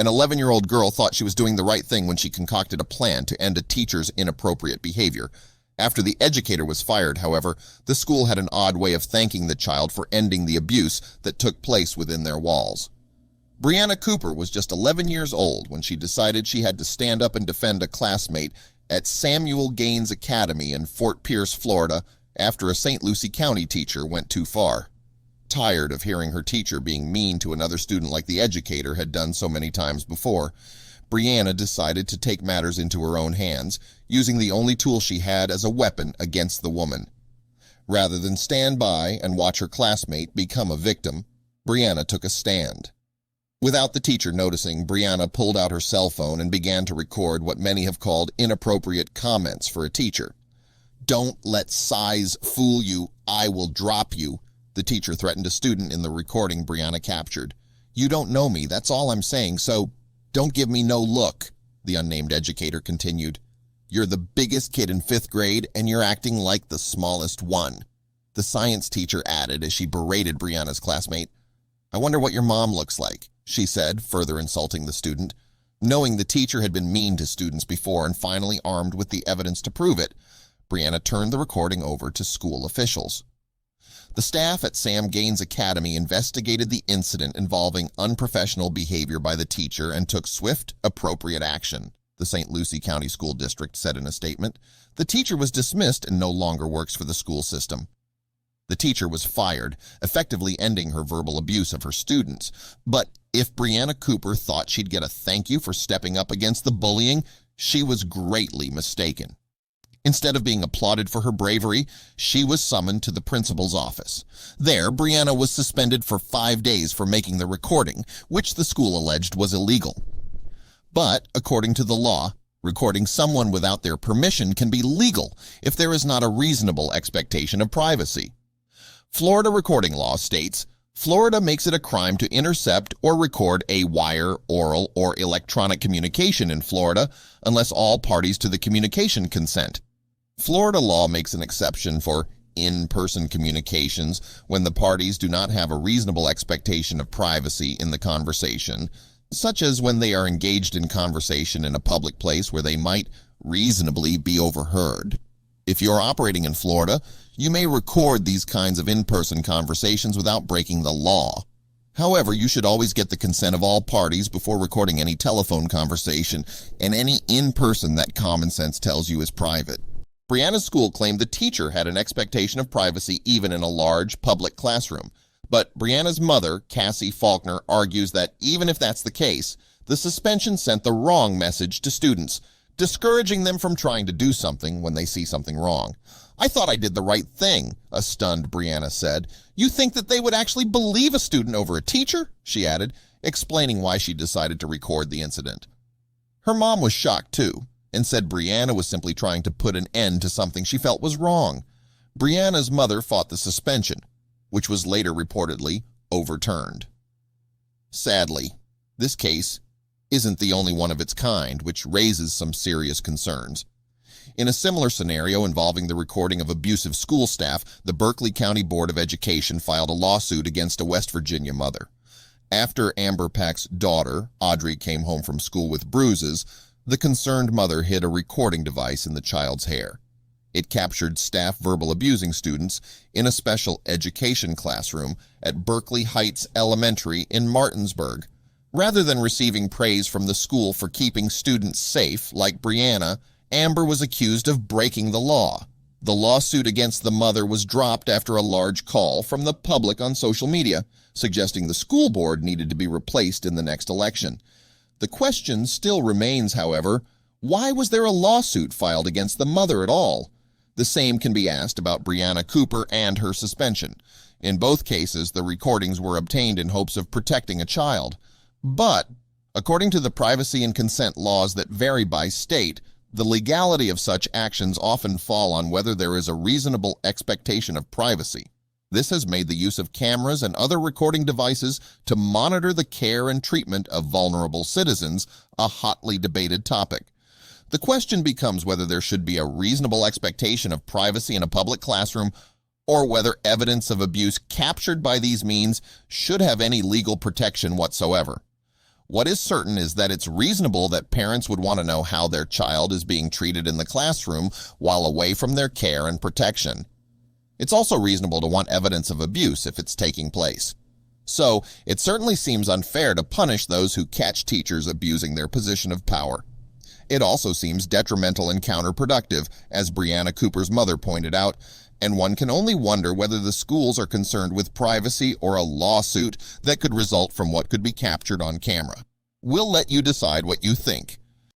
An 11-year-old girl thought she was doing the right thing when she concocted a plan to end a teacher's inappropriate behavior. After the educator was fired, however, the school had an odd way of thanking the child for ending the abuse that took place within their walls. Brianna Cooper was just 11 years old when she decided she had to stand up and defend a classmate at Samuel Gaines Academy in Fort Pierce, Florida, after a St. Lucie County teacher went too far. Tired of hearing her teacher being mean to another student like the educator had done so many times before, Brianna decided to take matters into her own hands, using the only tool she had as a weapon against the woman. Rather than stand by and watch her classmate become a victim, Brianna took a stand. Without the teacher noticing, Brianna pulled out her cell phone and began to record what many have called inappropriate comments for a teacher. "Don't let size fool you, I will drop you," the teacher threatened a student in the recording Brianna captured. "You don't know me, that's all I'm saying, so don't give me no look," the unnamed educator continued. "You're the biggest kid in 5th grade, and you're acting like the smallest one," the science teacher added as she berated Brianna's classmate. "I wonder what your mom looks like," she said, further insulting the student. Knowing the teacher had been mean to students before and finally armed with the evidence to prove it, Brianna turned the recording over to school officials. The staff at Sam Gaines Academy investigated the incident involving unprofessional behavior by the teacher and took swift, appropriate action, the St. Lucie County School District said in a statement. The teacher was dismissed and no longer works for the school system. The teacher was fired, effectively ending her verbal abuse of her students. But if Brianna Cooper thought she'd get a thank you for stepping up against the bullying, she was greatly mistaken. Instead of being applauded for her bravery, she was summoned to the principal's office. There, Brianna was suspended for 5 days for making the recording, which the school alleged was illegal. But, according to the law, recording someone without their permission can be legal if there is not a reasonable expectation of privacy. Florida recording law states, Florida makes it a crime to intercept or record a wire, oral, or electronic communication in Florida unless all parties to the communication consent. Florida law makes an exception for in-person communications when the parties do not have a reasonable expectation of privacy in the conversation, such as when they are engaged in conversation in a public place where they might reasonably be overheard. If you're operating in Florida, you may record these kinds of in-person conversations without breaking the law. However, you should always get the consent of all parties before recording any telephone conversation, and any in-person that common sense tells you is private. Brianna's school claimed the teacher had an expectation of privacy even in a large public classroom. But Brianna's mother, Cassie Faulkner, argues that even if that's the case, the suspension sent the wrong message to students, discouraging them from trying to do something when they see something wrong. "I thought I did the right thing," a stunned Brianna said. "You think that they would actually believe a student over a teacher?" she added, explaining why she decided to record the incident. Her mom was shocked too, and said Brianna was simply trying to put an end to something she felt was wrong. Brianna's mother fought the suspension, which was later reportedly overturned. Sadly, this case isn't the only one of its kind, which raises some serious concerns. In a similar scenario involving the recording of abusive school staff, the Berkeley County Board of Education filed a lawsuit against a West Virginia mother. After Amber Pack's daughter, Audrey, came home from school with bruises, the concerned mother hid a recording device in the child's hair. It captured staff verbal abusing students in a special education classroom at Berkeley Heights Elementary in Martinsburg. Rather than receiving praise from the school for keeping students safe, like Brianna, Amber was accused of breaking the law. The lawsuit against the mother was dropped after a large call from the public on social media, suggesting the school board needed to be replaced in the next election. The question still remains, however, why was there a lawsuit filed against the mother at all? The same can be asked about Brianna Cooper and her suspension. In both cases, the recordings were obtained in hopes of protecting a child. But, according to the privacy and consent laws that vary by state, the legality of such actions often fall on whether there is a reasonable expectation of privacy. This has made the use of cameras and other recording devices to monitor the care and treatment of vulnerable citizens a hotly debated topic. The question becomes whether there should be a reasonable expectation of privacy in a public classroom, or whether evidence of abuse captured by these means should have any legal protection whatsoever. What is certain is that it's reasonable that parents would want to know how their child is being treated in the classroom while away from their care and protection. It's also reasonable to want evidence of abuse if it's taking place. So, it certainly seems unfair to punish those who catch teachers abusing their position of power. It also seems detrimental and counterproductive, as Brianna Cooper's mother pointed out, and one can only wonder whether the schools are concerned with privacy or a lawsuit that could result from what could be captured on camera. We'll let you decide what you think.